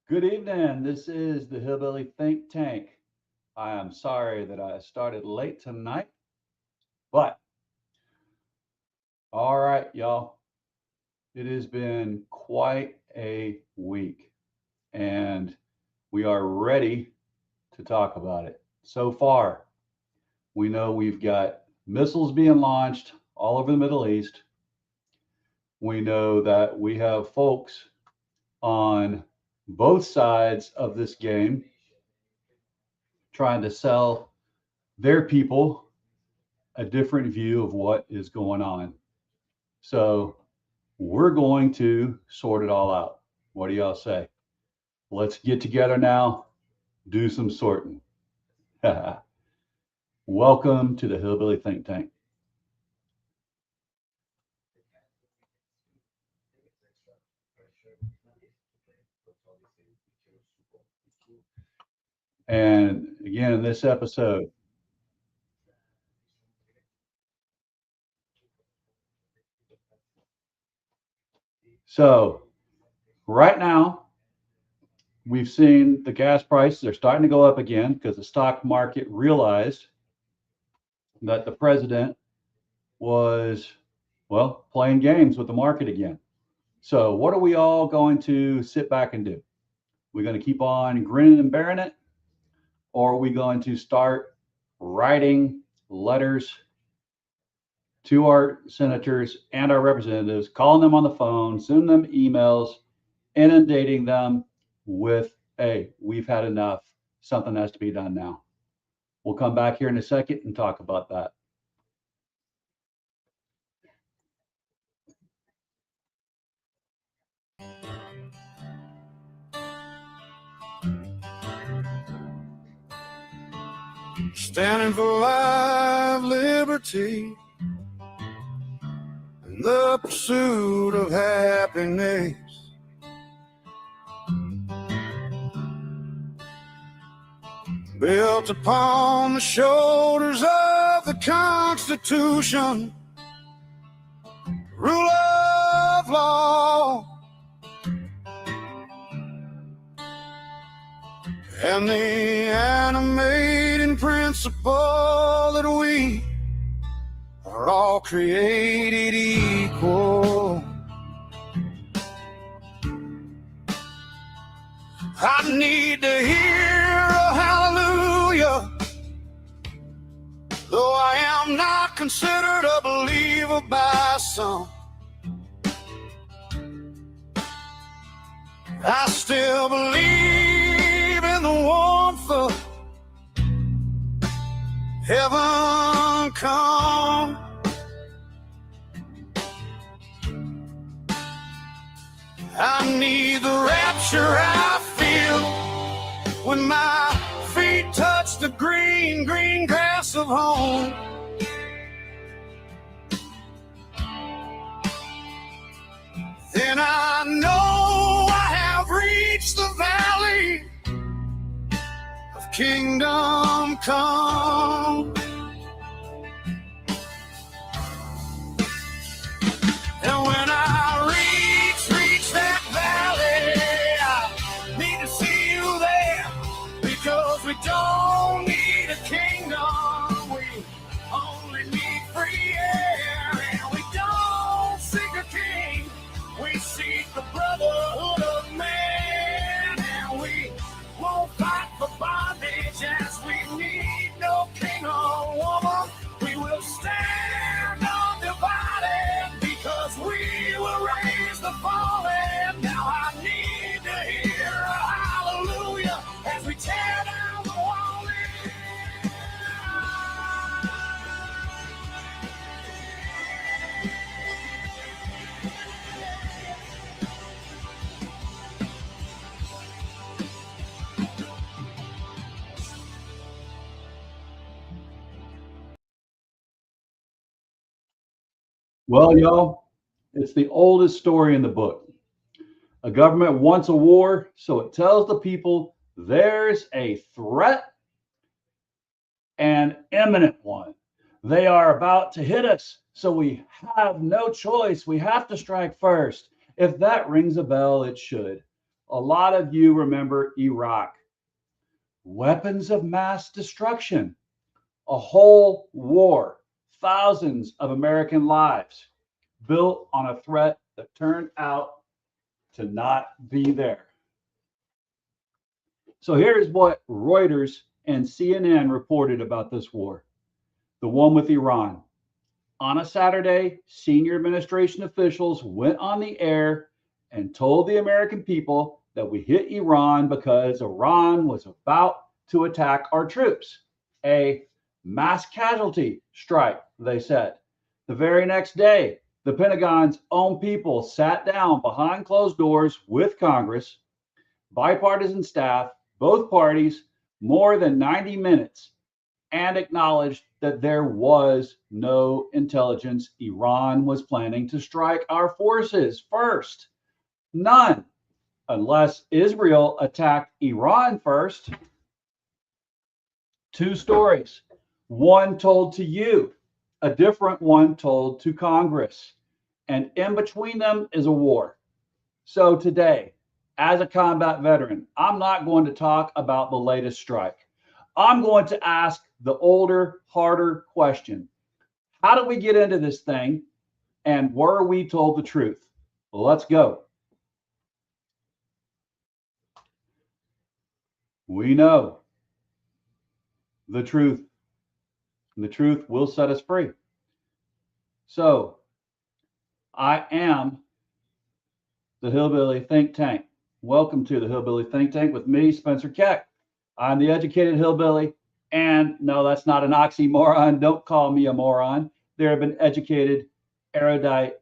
Good evening. This is the Hillbilly Think Tank. I am sorry that I started late tonight, but all right, y'all. It has been quite a week, and we are ready to talk about it. So far, we know we've got missiles being launched all over the Middle East. We know that we have folks on both sides of this game trying to sell their people a different view of what is going on. So we're going to sort it all out. What do y'all say? Let's get together now, do some sorting. Welcome to the Hillbilly Think Tank. And again, in this episode, so right now, we've seen the gas prices are starting to go up again because the stock market realized that the president was, well, playing games with the market again. So what are we all going to sit back and do? We're going to keep on grinning and bearing it, or are we going to start writing letters to our senators and our representatives, calling them on the phone, sending them emails, inundating them with, hey, we've had enough. Something has to be done now. We'll come back here in a second and talk about that. Standing for life, liberty, and the pursuit of happiness. Built upon the shoulders of the Constitution, rule of law, and the animating principle that we are all created equal. I need to hear a hallelujah, though I am not considered a believer by some. I still believe in the warmth of heaven come. I need the rapture I feel when my feet touch the green, green grass of home. Then I know I have reached the valley of kingdom come. And when I reach that valley, I need to see you there, because we don't need a kingdom, we only need free air. And we don't seek a king, we seek the brotherhood of man. And we won't fight for bondage, as we need no king on Well, y'all, it's the oldest story in the book. A government wants a war, so it tells the people there's a threat, an imminent one. They are about to hit us, so we have no choice. We have to strike first. If that rings a bell, it should. A lot of you remember Iraq. Weapons of mass destruction, a whole war, thousands of American lives built on a threat that turned out to not be there. So here's what Reuters and CNN reported about this war, the one with Iran. On a Saturday, senior administration officials went on the air and told the American people that we hit Iran because Iran was about to attack our troops. A mass casualty strike, they said. The very next day, the Pentagon's own people sat down behind closed doors with Congress, bipartisan staff, both parties, more than 90 minutes, and acknowledged that there was no intelligence Iran was planning to strike our forces first. None, unless Israel attacked Iran first. Two stories, one told to you, a different one told to Congress. And in between them is a war. So today, as a combat veteran, I'm not going to talk about the latest strike. I'm going to ask the older, harder question. How did we get into this thing? And were we told the truth? Well, let's go. We know the truth. And the truth will set us free. So, I am the Hillbilly Think Tank. Welcome to the Hillbilly Think Tank with me, Spencer Keck. I'm the educated hillbilly, and no, that's not an oxymoron. Don't call me a moron. There have been educated, erudite,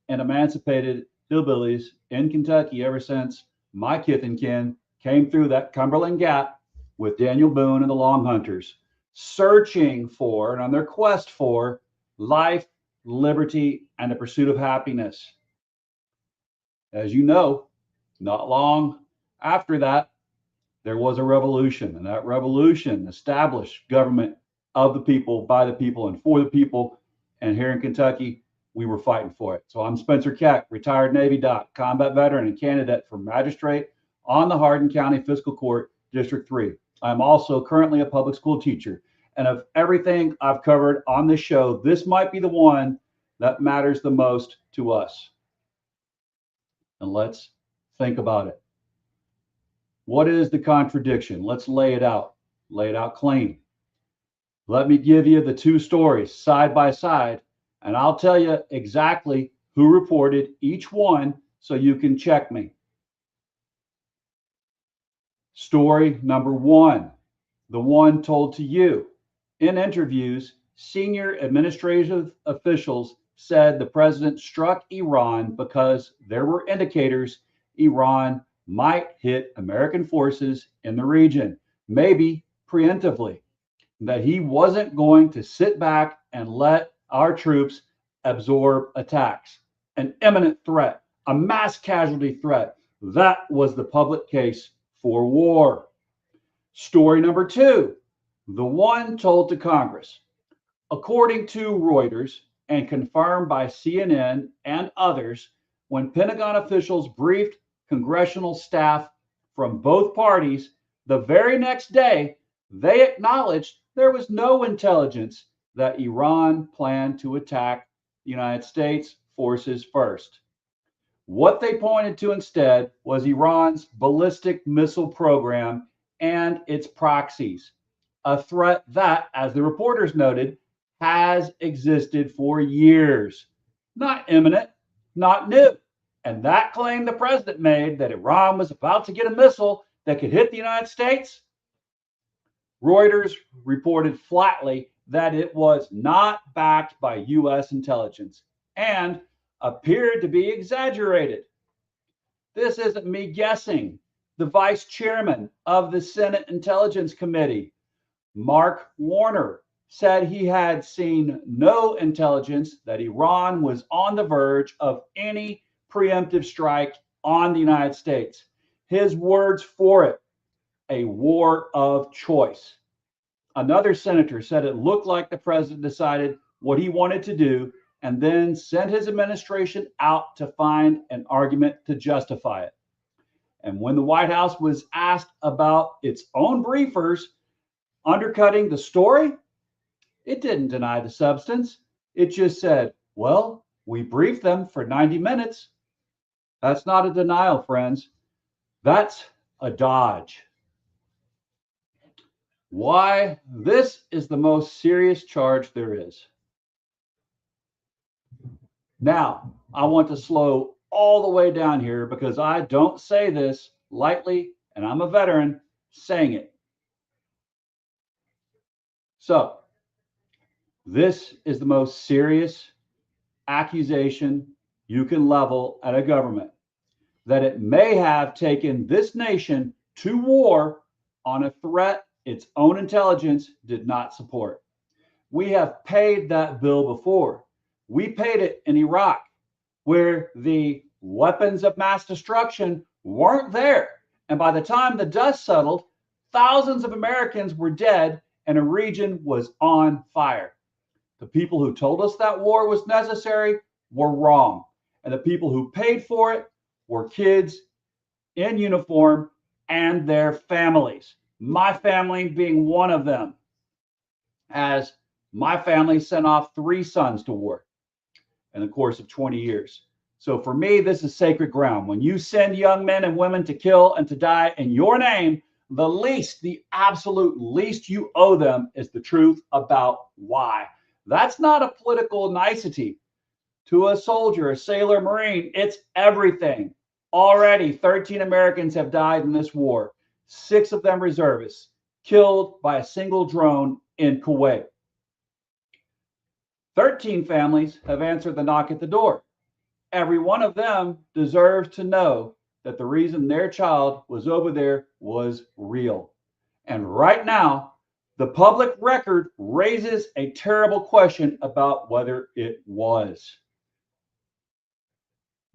and emancipated hillbillies in Kentucky ever since my kith and kin came through that Cumberland Gap with Daniel Boone and the Long Hunters, searching for and on their quest for life, liberty, and the pursuit of happiness. As you know, not long after that, there was a revolution, and that revolution established government of the people, by the people, and for the people. And here in Kentucky, we were fighting for it. So I'm Spencer Keck, retired Navy doc, combat veteran, and candidate for magistrate on the Hardin County Fiscal Court, District 3. I'm also currently a public school teacher. And of everything I've covered on this show, this might be the one that matters the most to us. And let's think about it. What is the contradiction? Let's lay it out clean. Let me give you the two stories side by side, and I'll tell you exactly who reported each one so you can check me. Story number one, the one told to you. In interviews, senior administrative officials said the president struck Iran because there were indicators Iran might hit American forces in the region, maybe preemptively, that he wasn't going to sit back and let our troops absorb attacks. An imminent threat, a mass casualty threat. That was the public case for war. Story number two, the one told to Congress. According to Reuters and confirmed by CNN and others, when Pentagon officials briefed congressional staff from both parties, the very next day, they acknowledged there was no intelligence that Iran planned to attack the United States forces first. What they pointed to instead was Iran's ballistic missile program and its proxies, a threat that, as the reporters noted, has existed for years. Not imminent, not new. And that claim the president made that Iran was about to get a missile that could hit the United States, Reuters reported flatly that it was not backed by U.S. intelligence and appeared to be exaggerated. This isn't me guessing. The vice chairman of the Senate Intelligence Committee, Mark Warner, said he had seen no intelligence that Iran was on the verge of any preemptive strike on the United States. His words for it, a war of choice. Another senator said it looked like the president decided what he wanted to do and then sent his administration out to find an argument to justify it. And when the White House was asked about its own briefers undercutting the story, it didn't deny the substance. It just said, well, we briefed them for 90 minutes. That's not a denial, friends. That's a dodge. Why? This is the most serious charge there is. Now, I want to slow all the way down here because I don't say this lightly, and I'm a veteran saying it. So, this is the most serious accusation you can level at a government, that it may have taken this nation to war on a threat its own intelligence did not support. We have paid that bill before. We paid it in Iraq, where the weapons of mass destruction weren't there. And by the time the dust settled, thousands of Americans were dead and a region was on fire. The people who told us that war was necessary were wrong. And the people who paid for it were kids in uniform and their families. My family being one of them, as my family sent off 3 sons to war in the course of 20 years. So for me, this is sacred ground. When you send young men and women to kill and to die in your name, the least, the absolute least you owe them is the truth about why. That's not a political nicety. To a soldier, a sailor, Marine, it's everything. Already, 13 Americans have died in this war, 6 of them reservists, killed by a single drone in Kuwait. 13 families have answered the knock at the door. Every one of them deserves to know that the reason their child was over there was real. And right now, the public record raises a terrible question about whether it was.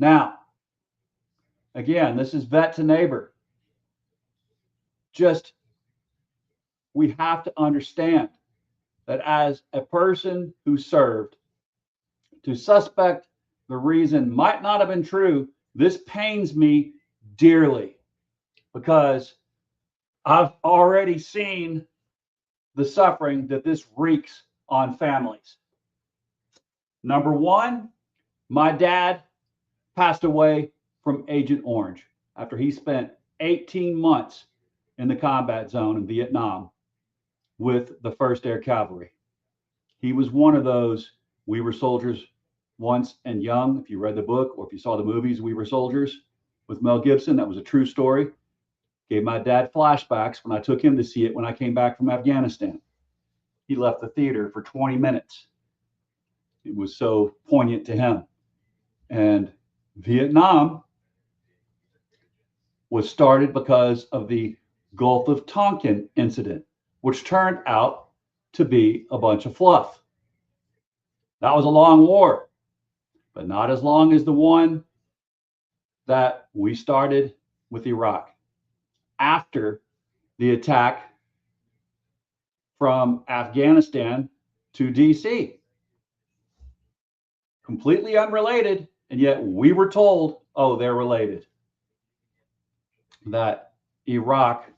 Now, again, this is vet to neighbor. Just, we have to understand that as a person who served, to suspect the reason might not have been true, this pains me dearly because I've already seen the suffering that this wreaks on families. Number one, my dad passed away from Agent Orange after he spent 18 months in the combat zone in Vietnam with the 1st Air Cavalry. He was one of those, we were soldiers once and young. If you read the book or if you saw the movies, We Were Soldiers with Mel Gibson, that was a true story. Gave my dad flashbacks when I took him to see it when I came back from Afghanistan. He left the theater for 20 minutes. It was so poignant to him. And Vietnam was started because of the Gulf of Tonkin incident, which turned out to be a bunch of fluff. That was a long war, but not as long as the one that we started with Iraq after the attack from Afghanistan to DC. Completely unrelated, and yet we were told, oh, they're related. That Iraq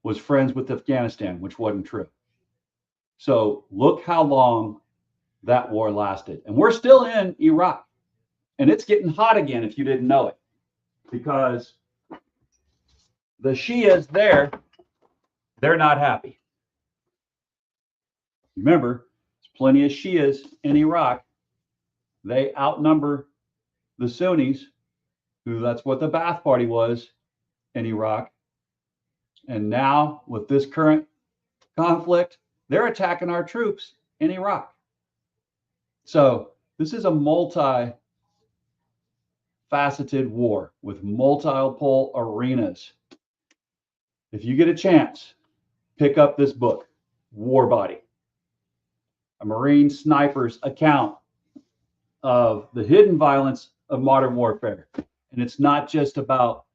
was friends with Afghanistan, which wasn't true. So look how long that war lasted. And we're still in Iraq. And it's getting hot again if you didn't know it. Because the Shias there, they're not happy. Remember, there's plenty of Shias in Iraq. They outnumber the Sunnis, who that's what the Ba'ath Party was in Iraq. And now with this current conflict, they're attacking our troops in Iraq. So this is a multi-faceted war with multiple arenas. If you get a chance, pick up this book, War Body. a Marine sniper's account of the hidden violence of modern warfare. And it's not just about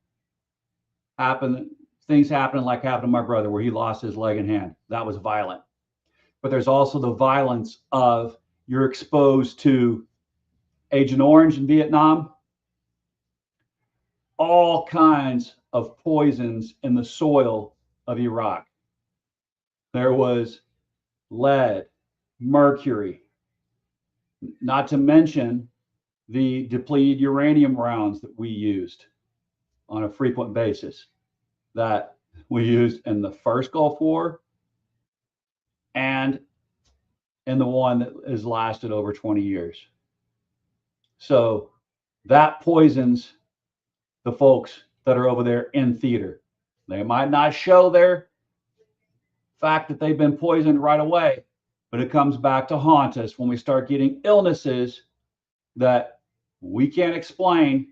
things happening like happened to my brother, where he lost his leg and hand. That was violent. But there's also the violence of you're exposed to Agent Orange in Vietnam, all kinds of poisons in the soil of Iraq. There was lead, mercury, not to mention the depleted uranium rounds that we used on a frequent basis, that we used in the first Gulf War and in the one that has lasted over 20 years. So that poisons the folks that are over there in theater. They might not show their fact that they've been poisoned right away, but it comes back to haunt us when we start getting illnesses that we can't explain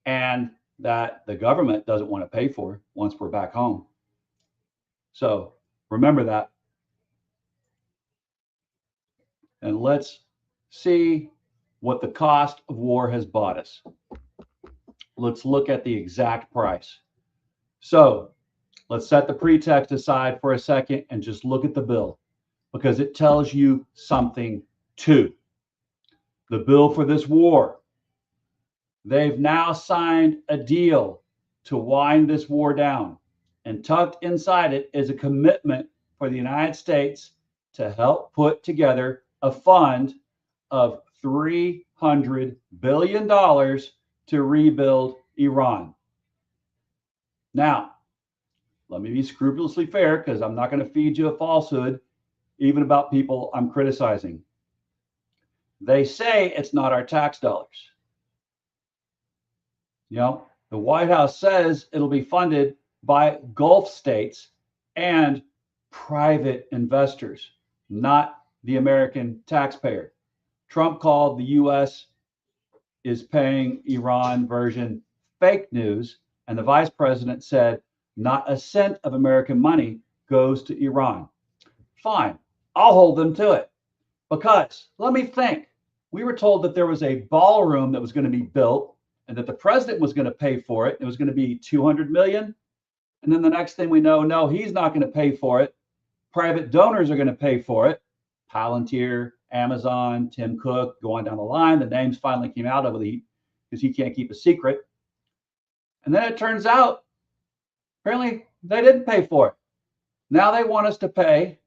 and that the government doesn't want to pay for once we're back home. So remember that. And let's see what the cost of war has bought us. Let's look at the exact price. So let's set the pretext aside for a second and just look at the bill, because it tells you something too. The bill for this war, they've now signed a deal to wind this war down, and tucked inside it is a commitment for the United States to help put together a fund of $300 billion to rebuild Iran. Now, let me be scrupulously fair, because I'm not going to feed you a falsehood, even about people I'm criticizing. They say it's not our tax dollars. You know, the White House says it'll be funded by Gulf states and private investors, not the American taxpayer. Trump called the U.S. is paying Iran version fake news, and the vice president said not a cent of American money goes to Iran. Fine, I'll hold them to it, because let me think. We were told that there was a ballroom that was going to be built and that the president was going to pay for it. It was going to be $200 million. And then the next thing we know, no, he's not going to pay for it. Private donors are going to pay for it. Palantir, Amazon, Tim Cook, going down the line. The names finally came out of it because he can't keep a secret. And then it turns out, apparently, they didn't pay for it. Now they want us to pay,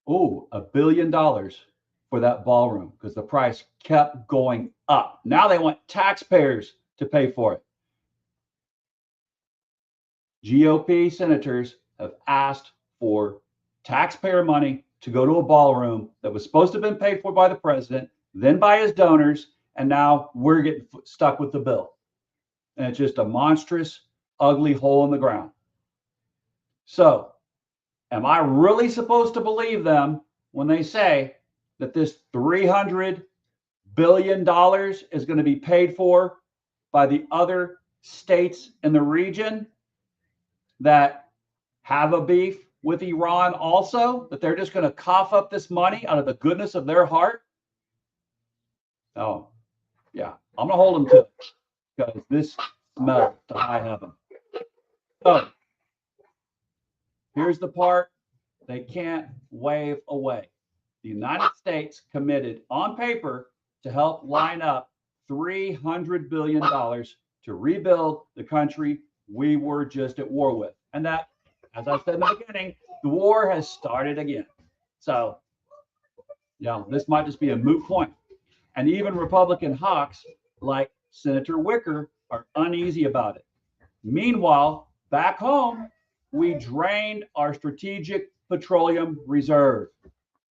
$1 billion for that ballroom, because the price kept going up. Now they want taxpayers to pay for it. GOP senators have asked for taxpayer money to go to a ballroom that was supposed to have been paid for by the president, then by his donors, and now we're getting stuck with the bill. And it's just a monstrous, ugly hole in the ground. So, am I really supposed to believe them when they say that this $300 billion is going to be paid for by the other states in the region that have a beef with Iran also, that they're just going to cough up this money out of the goodness of their heart? Oh, yeah, I'm going to hold them to it, because this smells to high heaven. So here's the part they can't wave away. The United States committed on paper to help line up $300 billion to rebuild the country we were just at war with. And that, as I said in the beginning, the war has started again. So, this might just be a moot point. And even Republican hawks like Senator Wicker are uneasy about it. Meanwhile, back home, we drained our strategic petroleum reserve,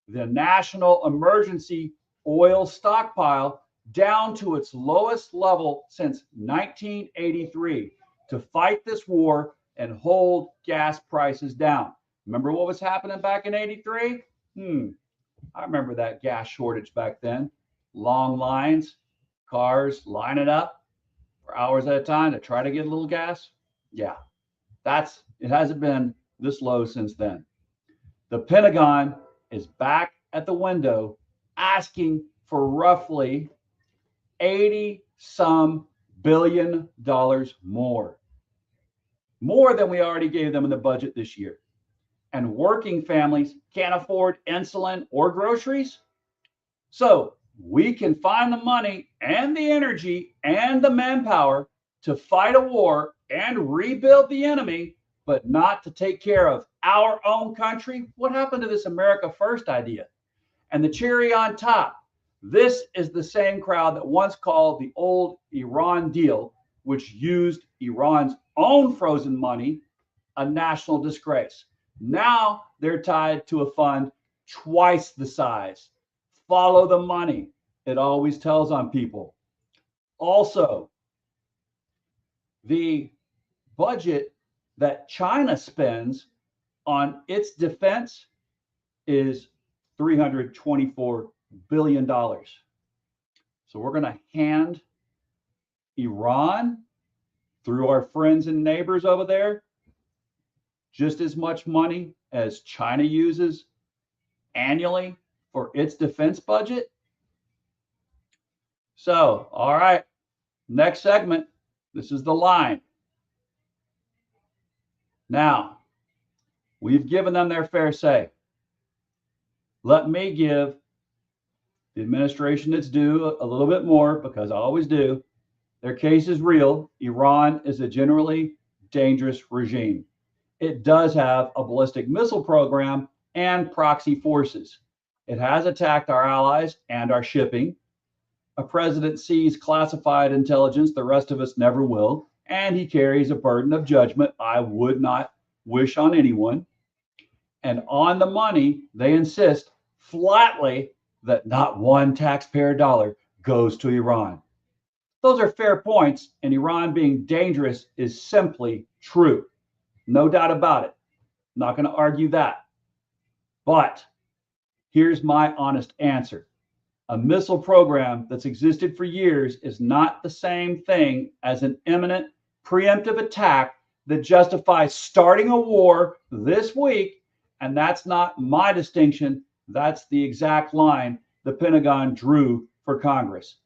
the national emergency oil stockpile, down to its lowest level since 1983 to fight this war and hold gas prices down. Remember what was happening back in 83? I remember that gas shortage back then. Long lines, cars lining up for hours at a time to try to get a little gas. Yeah, it hasn't been this low since then. The Pentagon is back at the window asking for roughly 80 some billion dollars more than we already gave them in the budget this year. And working families can't afford insulin or groceries. So we can find the money and the energy and the manpower to fight a war and rebuild the enemy, but not to take care of our own country. What happened to this America First idea? And the cherry on top, this is the same crowd that once called the old Iran deal, which used Iran's own frozen money, a national disgrace. Now they're tied to a fund twice the size. Follow the money. It always tells on people. Also, the budget that China spends on its defense is $324 billion. So we're going to hand Iran, through our friends and neighbors over there, just as much money as China uses annually for its defense budget. So, all right, next segment. This is the line. Now, we've given them their fair say. Let me give the administration its due a little bit more, because I always do. Their case is real. Iran is a generally dangerous regime. It does have a ballistic missile program and proxy forces. It has attacked our allies and our shipping. A president sees classified intelligence the rest of us never will, and he carries a burden of judgment I would not wish on anyone. And on the money, they insist flatly that not one taxpayer dollar goes to Iran. Those are fair points, and Iran being dangerous is simply true. No doubt about it. Not going to argue that. But here's my honest answer. A missile program that's existed for years is not the same thing as an imminent preemptive attack that justifies starting a war this week. And that's not my distinction. That's the exact line the Pentagon drew for Congress.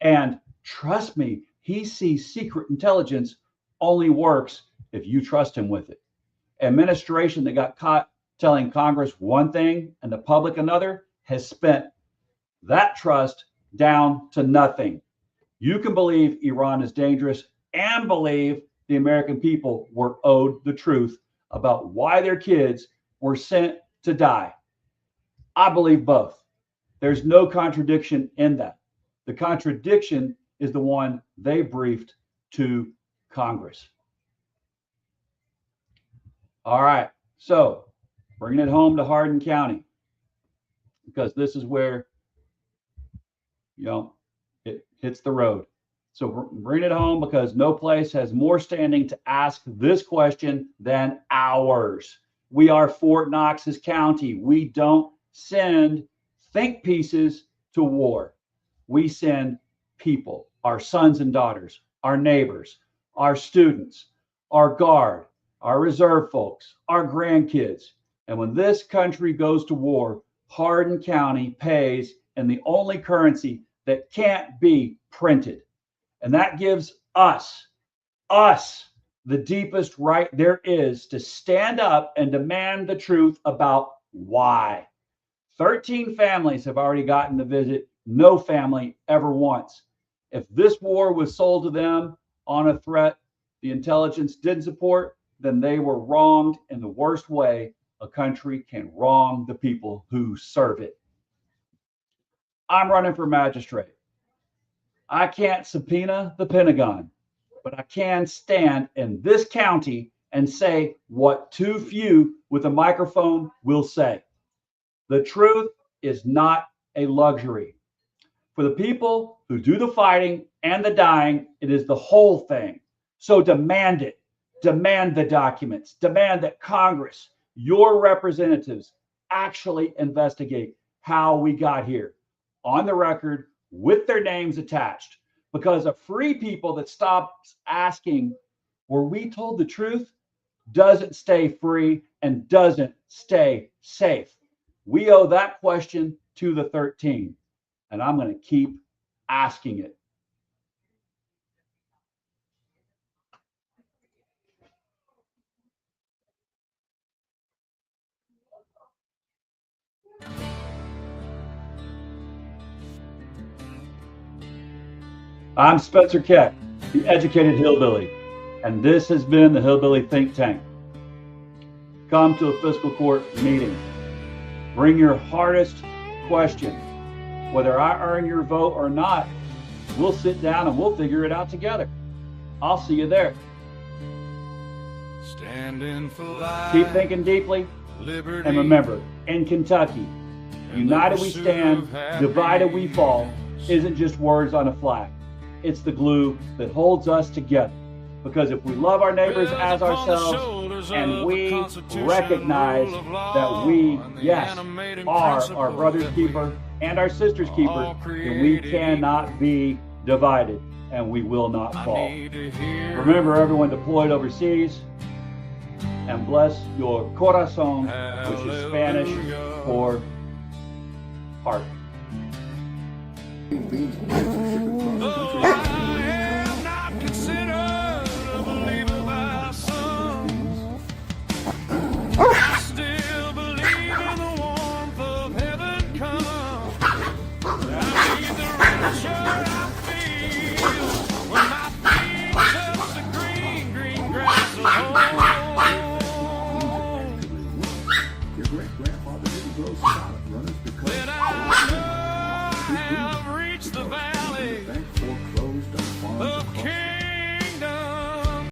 And trust me, he sees secret intelligence only works if you trust him with it. Administration that got caught telling Congress one thing and the public another has spent that trust down to nothing. You can believe Iran is dangerous and believe the American people were owed the truth about why their kids were sent to die. I believe both. There's no contradiction in that. The contradiction is the one they briefed to Congress. All right, so bringing it home to Hardin County, because this is where, it hits the road. So bring it home, because no place has more standing to ask this question than ours. We are Fort Knox's county. We don't send think pieces to war. We send people, our sons and daughters, our neighbors, our students, our guard, our reserve folks, our grandkids. And when this country goes to war, Hardin County pays in the only currency that can't be printed. And that gives us the deepest right there is to stand up and demand the truth about why. 13 families have already gotten to visit. No family ever once. If this war was sold to them on a threat the intelligence didn't support, then they were wronged in the worst way a country can wrong the people who serve it. I'm running for magistrate. I can't subpoena the Pentagon, but I can stand in this county and say what too few with a microphone will say. The truth is not a luxury. For the people who do the fighting and the dying, it is the whole thing. So demand it. Demand the documents. Demand that Congress, your representatives, actually investigate how we got here on the record with their names attached. Because a free people that stops asking, were we told the truth, doesn't stay free and doesn't stay safe. We owe that question to the 13, and I'm going to keep asking it. I'm Spencer Keck, the educated hillbilly, and this has been the Hillbilly Think Tank. Come to a fiscal court meeting. Bring your hardest question. Whether I earn your vote or not, we'll sit down and we'll figure it out together. I'll see you there. Standing for life, Keep thinking deeply, liberty, and remember, in Kentucky, united we stand, divided we fall isn't just words on a flag. It's the glue that holds us together. Because if we love our neighbors as ourselves and we recognize that we, yes, are our brother's keeper and our sister's keeper, then we cannot be divided and we will not fall. Remember, everyone deployed overseas, and bless your corazón, which is Spanish for heart. Your great grandfather didn't grow salad runners because